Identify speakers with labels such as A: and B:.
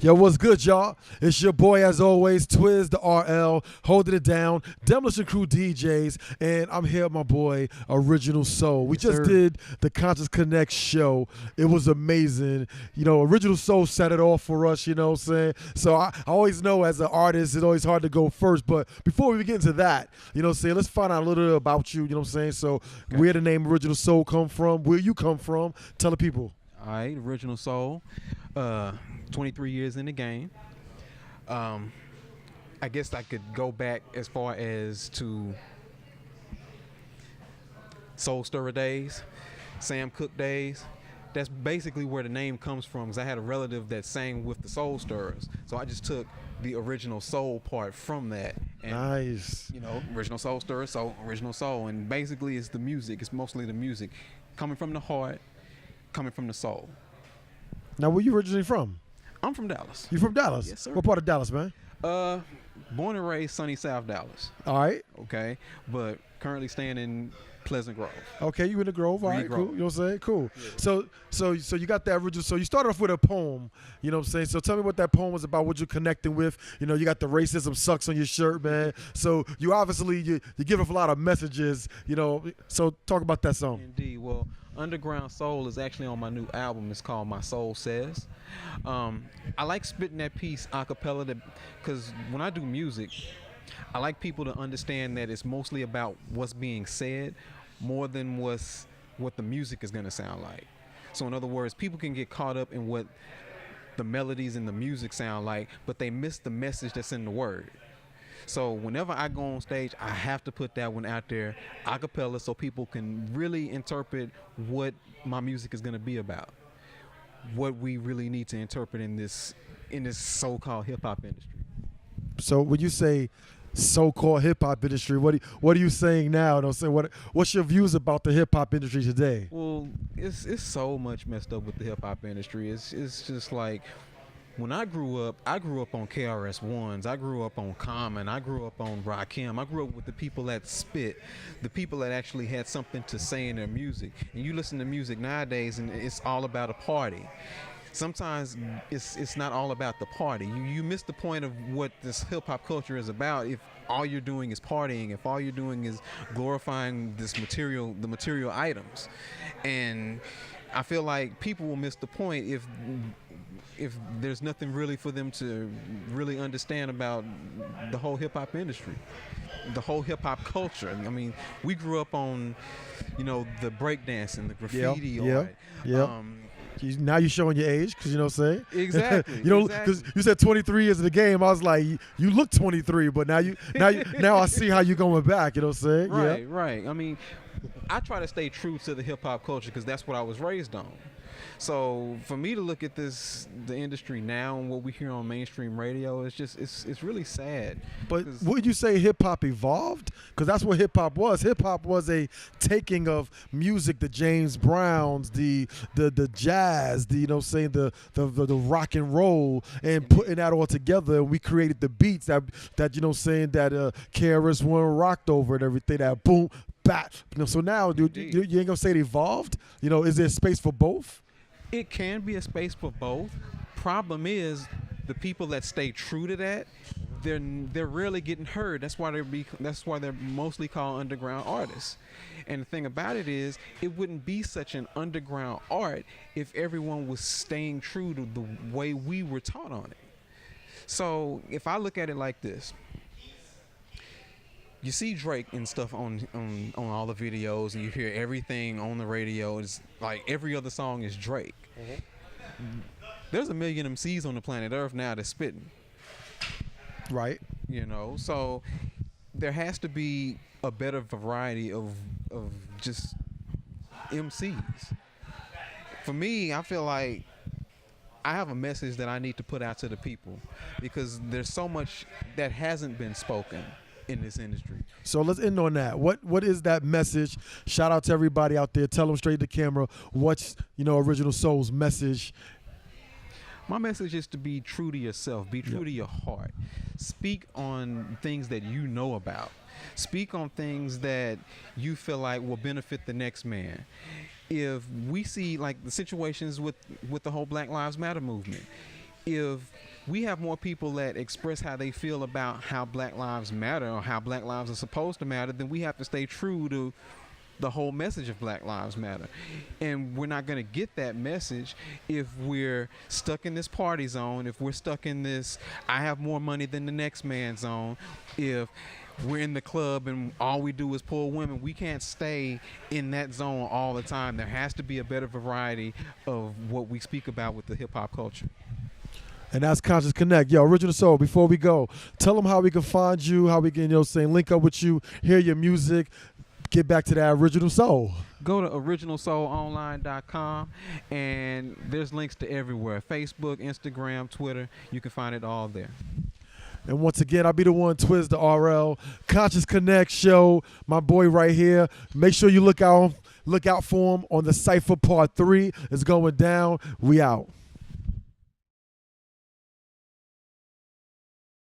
A: Yo, what's good, y'all? It's your boy, as always, Twizz The RL, holding it down, Demolition Crew DJs, and I'm here with my boy, Original Soul. We just did the Konscious Konnect show. It was amazing. You know, Original Soul set it off for us, you know what I'm saying? So I always know as an artist, it's always hard to go first, but before we get into that, you know what I'm saying, let's find out a little bit about you, you know what I'm saying? So where the name Original Soul come from, where you come from, tell the people.
B: All right, Original Soul, 23 years in the game. I guess I could go back as far as to Soul Stirrer days, Sam Cooke days. That's basically where the name comes from, because I had a relative that sang with the Soul Stirrers. So I just took the original soul part from that. And,
A: nice.
B: You know, original Soul Stirrer, so original soul. And basically it's the music. It's mostly the music coming from the heart, coming from the soul.
A: Now, where you originally from?
B: I'm from Dallas.
A: You from Dallas?
B: Yes, sir.
A: What part of Dallas, man?
B: Born and raised sunny South Dallas.
A: All right.
B: Okay, but currently staying in Pleasant Grove.
A: Okay, you in the Grove. All right,
B: Grove.
A: cool. You know what I'm saying? Cool.
B: Yeah.
A: So you got that original. So you started off with a poem. You know what I'm saying? So tell me what that poem was about. What you're connecting with. You know, you got the racism sucks on your shirt, man. So you obviously you give off a lot of messages. You know. So talk about that song.
B: Indeed. Well, Underground Soul is actually on my new album. It's called My Soul Says. I like spitting that piece a cappella because when I do music, I like people to understand that it's mostly about what's being said more than what the music is going to sound like. So in other words, people can get caught up in what the melodies and the music sound like, but they miss the message that's in the word. So whenever I go on stage, I have to put that one out there a cappella so people can really interpret what my music is going to be about, what we really need to interpret in this so-called hip-hop industry.
A: So when you say so-called hip-hop industry, what are you saying now? You know what I'm saying? What's your views about the hip-hop industry today?
B: Well, it's so much messed up with the hip-hop industry. It's just like, when I grew up on KRS-Ones. I grew up on Common. I grew up on Rakim. I grew up with the people that spit, the people that actually had something to say in their music. And you listen to music nowadays, and it's all about a party. Sometimes it's not all about the party. You miss the point of what this hip-hop culture is about if all you're doing is partying, if all you're doing is glorifying the material items. And I feel like people will miss the point if there's nothing really for them to really understand about the whole hip-hop industry, the whole hip-hop culture. I mean, we grew up on, you know, the breakdancing, the graffiti art.
A: Now you're showing your age, because you know what I'm saying?
B: Exactly.
A: You know, because you said 23 years in the game. I was like, you look 23, but now I see how you're going back. You know what I'm saying?
B: Right. I mean, I try to stay true to the hip hop culture because that's what I was raised on. So for me to look at the industry now and what we hear on mainstream radio, it's really sad.
A: But would you say hip hop evolved? Because that's what hip hop was. Hip hop was a taking of music, the James Browns, the jazz, you know, saying the rock and roll, and putting that all together. And we created the beats that you know, saying that KRS-One rocked over and everything. That boom, bap. You know, so now you ain't gonna say it evolved. You know, is there space for both?
B: It can be a space for both. Problem is, the people that stay true to that, they're rarely getting heard. That's why they're mostly called underground artists. And the thing about it is, it wouldn't be such an underground art if everyone was staying true to the way we were taught on it. So if I look at it like this, you see Drake and stuff on all the videos, and you hear everything on the radio. It's like every other song is Drake. Mm-hmm. There's a million MCs on the planet Earth now that's spitting.
A: Right.
B: You know, so there has to be a better variety of just MCs. For me, I feel like I have a message that I need to put out to the people, because there's so much that hasn't been spoken in this industry.
A: So let's end on that. What is that message? Shout out to everybody out there. Tell them straight to camera what's, Original Soul's message.
B: My message is to be true to yourself. Be true to your heart. Speak on things that you know about. Speak on things that you feel like will benefit the next man. If we see like the situations with the whole Black Lives Matter movement, if we have more people that express how they feel about how Black Lives Matter or how Black lives are supposed to matter, then we have to stay true to the whole message of Black Lives Matter. And we're not going to get that message if we're stuck in this party zone, if we're stuck in this I have more money than the next man zone, if we're in the club and all we do is pull women. We can't stay in that zone all the time. There has to be a better variety of what we speak about with the hip-hop culture.
A: And that's Konscious Konnect. Yo, Original Soul, before we go, tell them how we can find you, how we can, link up with you, hear your music, get back to that Original Soul.
B: Go to originalsoulonline.com, and there's links to everywhere. Facebook, Instagram, Twitter. You can find it all there.
A: And once again, I'll be the one, Twizz The RL, Konscious Konnect Show, my boy right here. Make sure you look out for him on the Cypher Part 3. It's going down. We out.